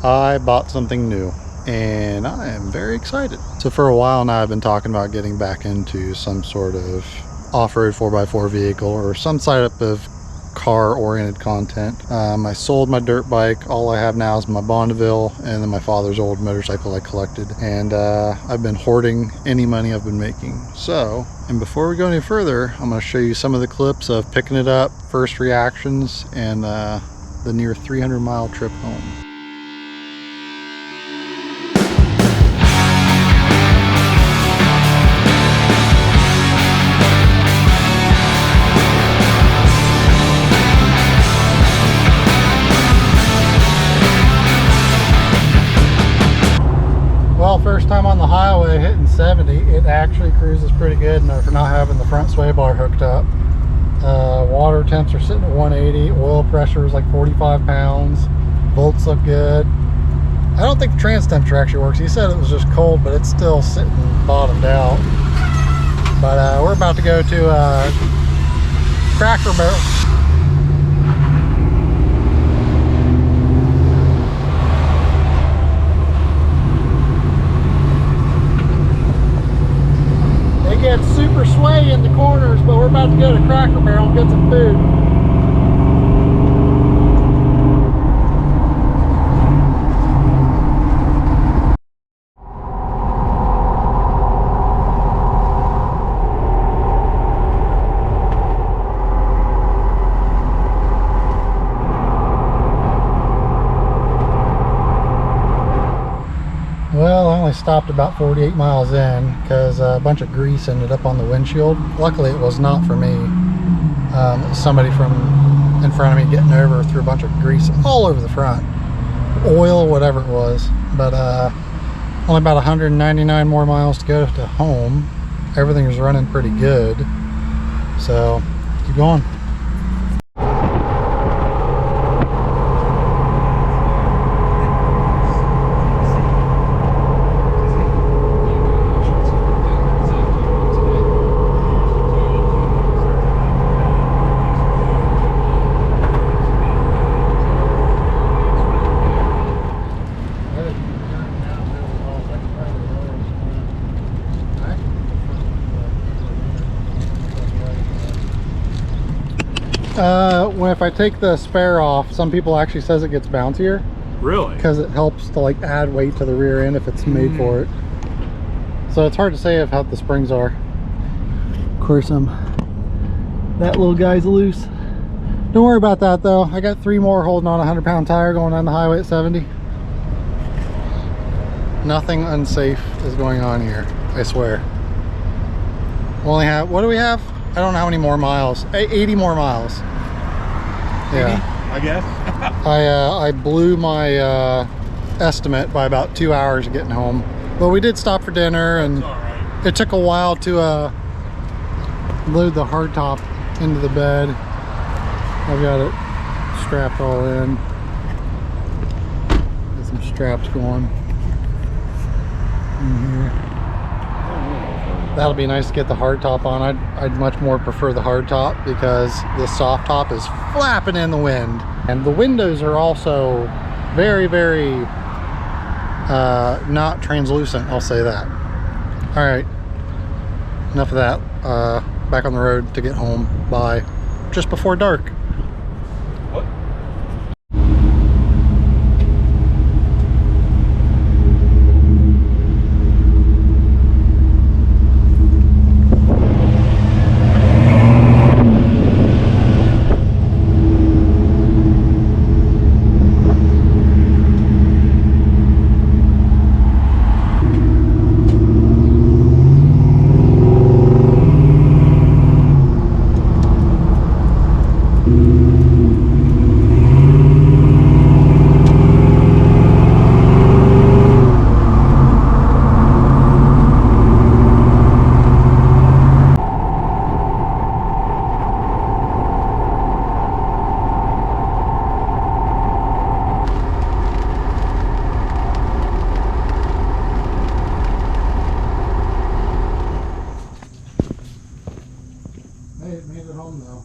I bought something new and I am very excited. So for a while now I've been talking about getting back into some sort of off-road 4x4 vehicle or some type of car-oriented content. I sold my dirt bike. All I have now is my Bonneville and then my father's old motorcycle I collected, and I've been hoarding any money I've been making. So, and before we go any further, I'm going to show you some of the clips of picking it up, first reactions, and the near 300-mile trip home. Well, first time on the highway hitting 70, it actually cruises pretty good for not having the front sway bar hooked up. Water temps are sitting at 180, oil pressure is like 45 pounds, volts look good. I don't think the trans temperature actually works. He said it was just cold, but it's still sitting bottomed out. But we're about to go to Cracker Barrel. It's super sway in the corners, but we're about to go to Cracker Barrel and get some food. Well, I only stopped about 48 miles in because a bunch of grease ended up on the windshield. Luckily, it was not for me. Somebody from in front of me getting over threw a bunch of grease all over the front. Oil, whatever it was. But only about 199 more miles to go to home. Everything is running pretty good. So, keep going. If I take the spare off, some people actually says it gets bouncier. Really? Because it helps to like add weight to the rear end if it's made for it. So it's hard to say how the springs are. Of course, that little guy's loose. Don't worry about that though. I got 3 more holding on a 100-pound tire going on the highway at 70. Nothing unsafe is going on here, I swear. We only have, what do we have? I don't know how many more miles. 80 more miles. Yeah, I guess. I blew my estimate by about 2 hours getting home, but we did stop for dinner, and right. It took a while to load the hardtop into the bed. I've got it strapped all in. Got some straps going in here. That'll be nice to get the hard top on. I'd much more prefer the hard top because the soft top is flapping in the wind. And the windows are also very, very not translucent, I'll say that. All right, enough of that. Back on the road to get home by just before dark. What? home though.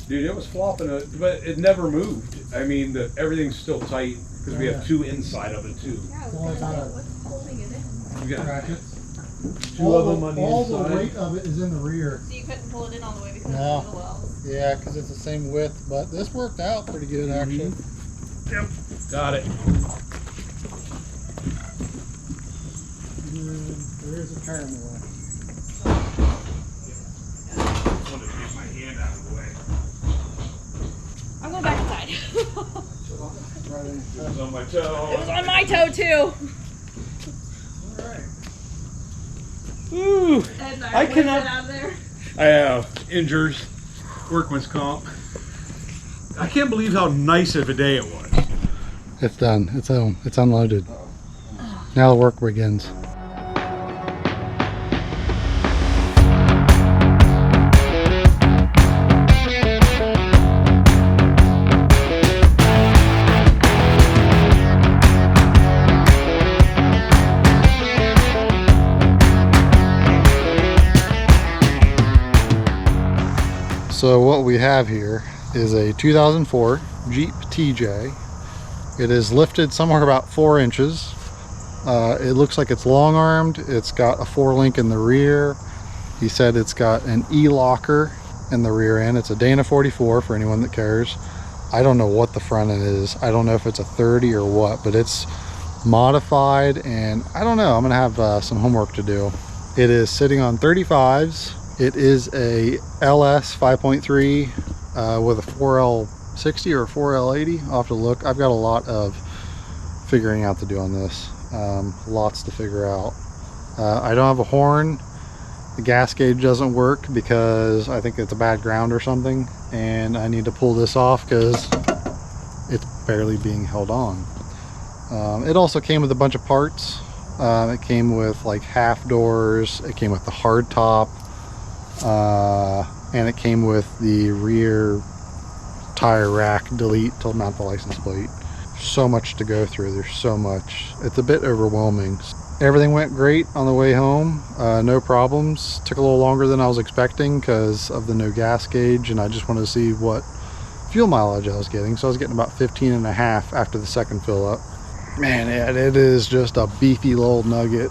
Dude, it was flopping, but it never moved. I mean, everything's still tight. Because we have two inside of it too. Yeah, what's holding it in? You got Ratchets. two of them on the all inside. the weight of it is in the rear. So you couldn't pull it in all the way because No. of the wells. Yeah, because it's the same width, but this worked out pretty good actually. Yep. Got it. There's a turn wheel. Just wanted to get my hand out of the way. I'm going back inside. It was on my toe. It was on my toe too. Ooh. And I cannot- out of there. I have injured workman's comp. I can't believe how nice of a day it was. It's done. It's home. It's unloaded. Now the work begins. So what we have here is a 2004 Jeep TJ. It is lifted somewhere about 4 inches. It looks like it's long-armed. It's got a 4-link in the rear. He said it's got an E-locker in the rear end. It's a Dana 44 for anyone that cares. I don't know what the front end is. I don't know if it's a 30 or what, but it's modified, and I don't know. I'm gonna have some homework to do. It is sitting on 35s. It is a LS 5.3 with a 4L60 or 4L80. I'll have to look. I've got a lot of figuring out to do on this. Lots to figure out. I don't have a horn. The gas gauge doesn't work because I think it's a bad ground or something, and I need to pull this off because it's barely being held on. It also came with a bunch of parts. It came with like half doors. It came with the hard top. And it came with the rear tire rack delete to mount the license plate. So much to go through. There's so much. It's a bit overwhelming. Everything went great on the way home. No problems. Took a little longer than I was expecting because of the no gas gauge, and I just wanted to see what fuel mileage I was getting. So I was getting about 15.5 after the second fill up. Man, it is just a beefy little nugget.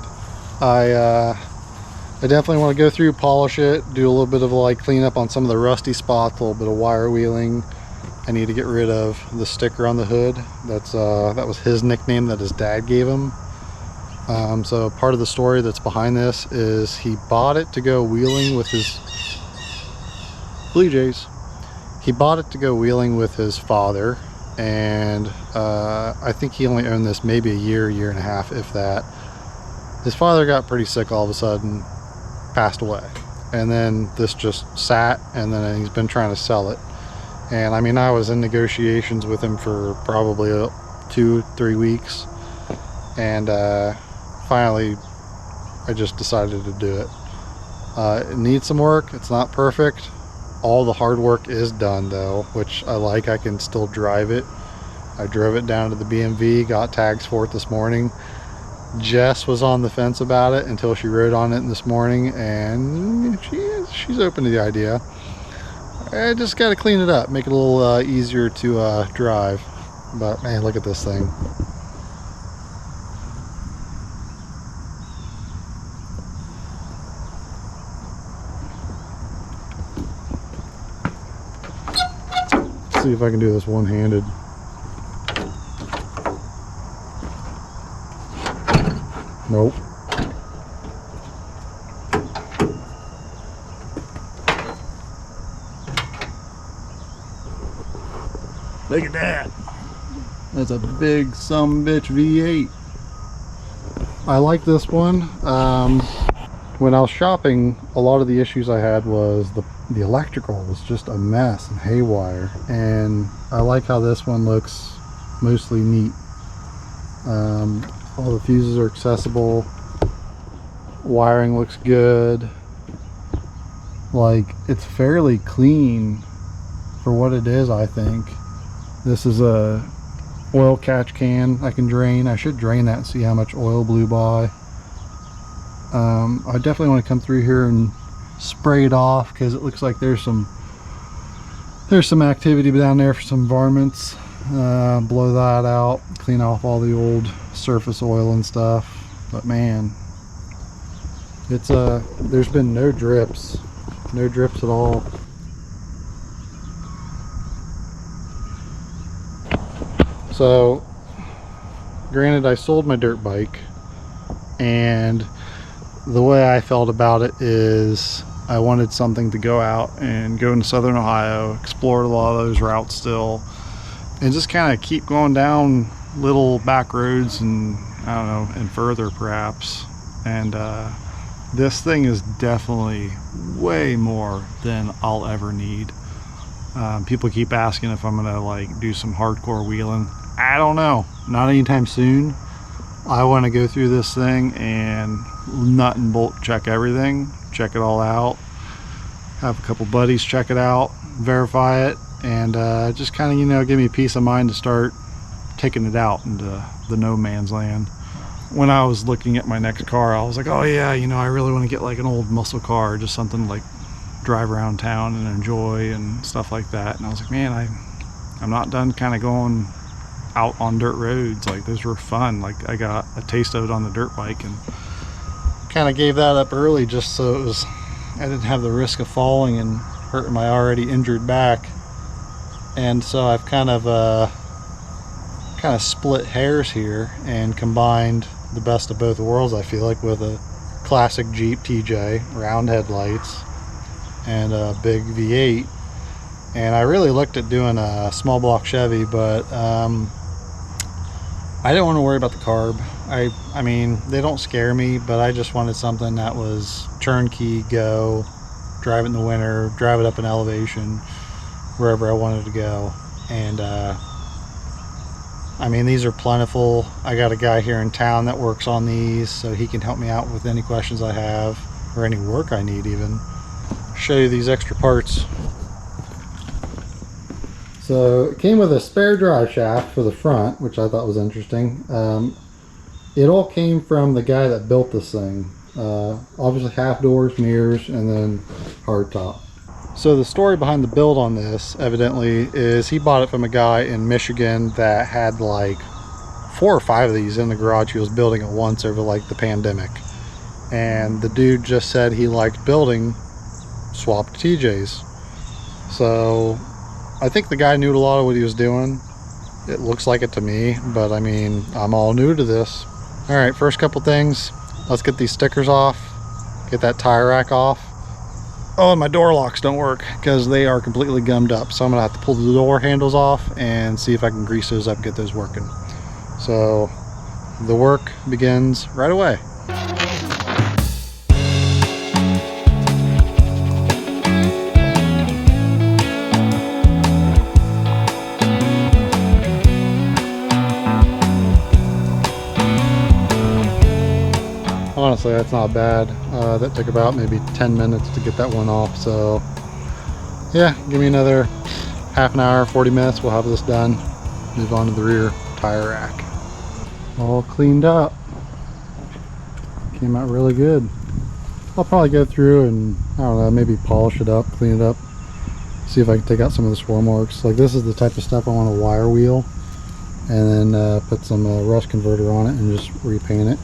I definitely want to go through, polish it, do a little bit of like cleanup on some of the rusty spots, a little bit of wire wheeling. I need to get rid of the sticker on the hood. That was his nickname that his dad gave him. So part of the story that's behind this is he bought it to go wheeling with his Blue Jays. He bought it to go wheeling with his father, and I think he only owned this maybe a year and a half, if that. His father got pretty sick all of a sudden, passed away, and then this just sat, and then he's been trying to sell it. And I mean, I was in negotiations with him for probably 2-3 weeks, and finally I just decided to do it. It needs some work. It's not perfect. All the hard work is done though, which I like. I can still drive it. I drove it down to the BMV, got tags for it this morning. Jess was on the fence about it until she rode on it this morning, and she's open to the idea. I just got to clean it up, make it a little easier to drive. But man, look at this thing. Let's see if I can do this one-handed. Nope. Look at that. That's a big sumbitch V8. I like this one. When I was shopping, a lot of the issues I had was the electrical was just a mess and haywire. And I like how this one looks mostly neat. All the fuses are accessible. Wiring looks good. Like, it's fairly clean for what it is, I think. This is a oil catch can I can drain. I should drain that and see how much oil blew by. I definitely want to come through here and spray it off because it looks like there's some activity down there for some varmints. blow that out, clean off all the old surface oil and stuff. But man, it's there's been no drips at all. So granted, I sold my dirt bike, and the way I felt about it is I wanted something to go out and go into southern Ohio, explore a lot of those routes still, and just kind of keep going down little back roads and I don't know, and further perhaps. And this thing is definitely way more than I'll ever need. People keep asking if I'm gonna like do some hardcore wheeling. I don't know, not anytime soon. I want to go through this thing and nut and bolt check everything, check it all out, have a couple buddies check it out, verify it, and just kind of, you know, give me peace of mind to start taking it out into the no man's land. When I was looking at my next car, I was like, oh yeah, you know, I really want to get like an old muscle car, just something to like drive around town and enjoy and stuff like that. And I was like, man, I'm not done kind of going out on dirt roads. Like, those were fun. Like, I got a taste of it on the dirt bike and kind of gave that up early just so it was, I didn't have the risk of falling and hurting my already injured back. And so I've kind of split hairs here and combined the best of both worlds, I feel like, with a classic Jeep TJ, round headlights, and a big V8. And I really looked at doing a small block Chevy, but I didn't want to worry about the carb. I mean, they don't scare me, but I just wanted something that was turnkey, go, drive it in the winter, drive it up in elevation, wherever I wanted to go. And I mean, these are plentiful. I got a guy here in town that works on these, so he can help me out with any questions I have, or any work I need even. Show you these extra parts. So it came with a spare drive shaft for the front, which I thought was interesting. It all came from the guy that built this thing. Obviously half doors, mirrors, and then hardtop. So the story behind the build on this, evidently, is he bought it from a guy in Michigan that had like 4 or 5 of these in the garage he was building at once over like the pandemic. And the dude just said he liked building swapped TJs. So I think the guy knew a lot of what he was doing. It looks like it to me, but I mean, I'm all new to this. All right, first couple things. Let's get these stickers off, get that tire rack off. Oh, and my door locks don't work because they are completely gummed up. So I'm gonna have to pull the door handles off and see if I can grease those up and get those working. So the work begins right away. Honestly, that's not bad. That took about maybe 10 minutes to get that one off. So yeah, give me another half an hour, 40 minutes. We'll have this done. Move on to the rear tire rack. All cleaned up. Came out really good. I'll probably go through and, I don't know, maybe polish it up, clean it up. See if I can take out some of the swirl marks. Like, this is the type of stuff I want to wire wheel. And then put some rust converter on it and just repaint it.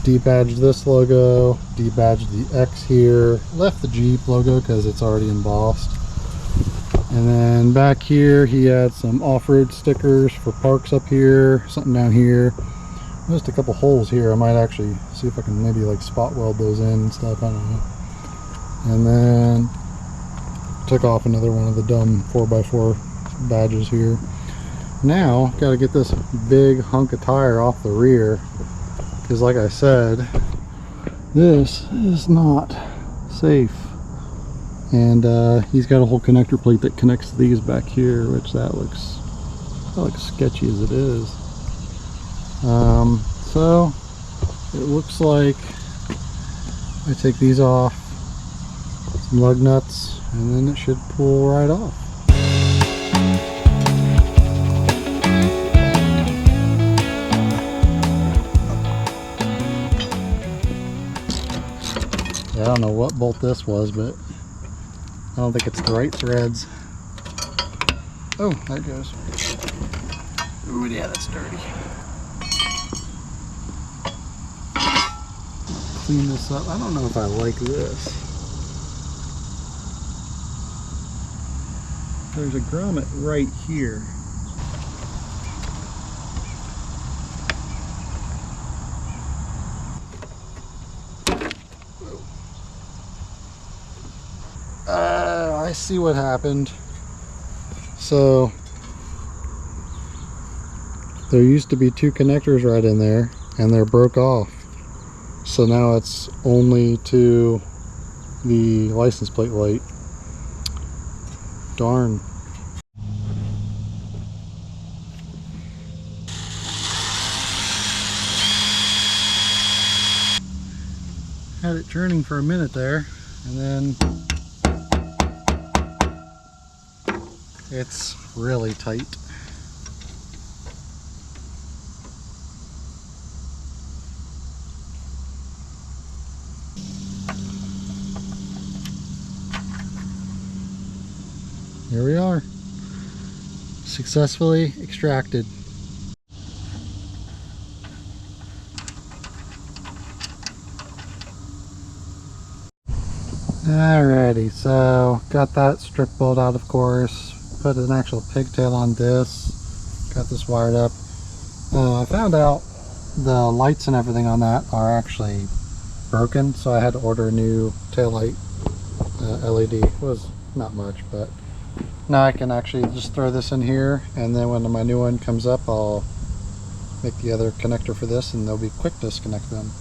Debadged this logo, debadged the X here, left the Jeep logo because it's already embossed. And then back here he had some off-road stickers for parks up here, something down here, just a couple holes here. I might actually see if I can maybe like spot weld those in and stuff, I don't know. And then took off another one of the dumb 4x4 badges here. Now got to get this big hunk of tire off the rear, because like I said, this is not safe. And he's got a whole connector plate that connects to these back here, which that looks sketchy as it is. So it looks like I take these off, some lug nuts, and then it should pull right off. I don't know what bolt this was, but I don't think it's the right threads. Oh, there it goes. Ooh, yeah, that's dirty. Clean this up. I don't know if I like this. There's a grommet right here. I see what happened. So there used to be two connectors right in there and they're broke off. So now it's only to the license plate light. Darn. Had it turning for a minute there, and then it's really tight. Here we are, successfully extracted. Alrighty, so got that strip bolt out, of course, put an actual pigtail on this, got this wired up. I found out the lights and everything on that are actually broken, so I had to order a new taillight LED. It was not much, but now I can actually just throw this in here, and then when my new one comes up, I'll make the other connector for this, and they'll be quick to disconnect them.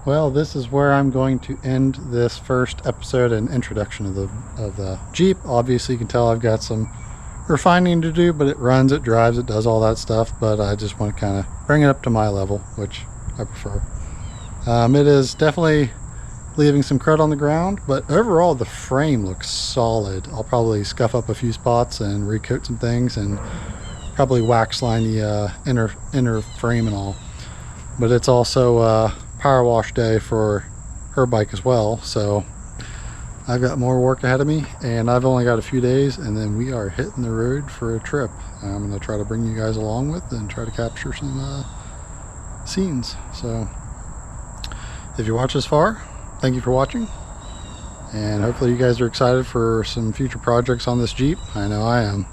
Well, this is where I'm going to end this first episode and introduction of the Jeep. Obviously, you can tell I've got some refining to do, but it runs, it drives, it does all that stuff. But I just want to kind of bring it up to my level, which I prefer. It is definitely leaving some crud on the ground, but overall the frame looks solid. I'll probably scuff up a few spots and recoat some things and probably wax line the inner frame and all. But it's also power wash day for her bike as well, so I've got more work ahead of me, and I've only got a few days, and then we are hitting the road for a trip I'm going to try to bring you guys along with and try to capture some scenes. So if you watch this far, thank you for watching, and hopefully you guys are excited for some future projects on this Jeep. I know I am.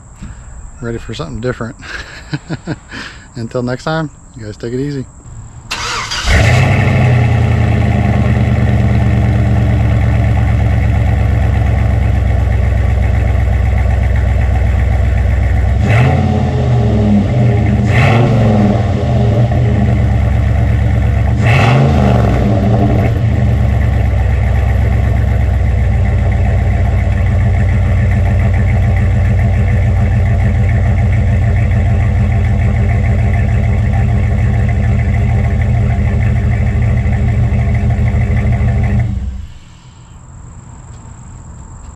Ready for something different. Until next time, you guys take it easy.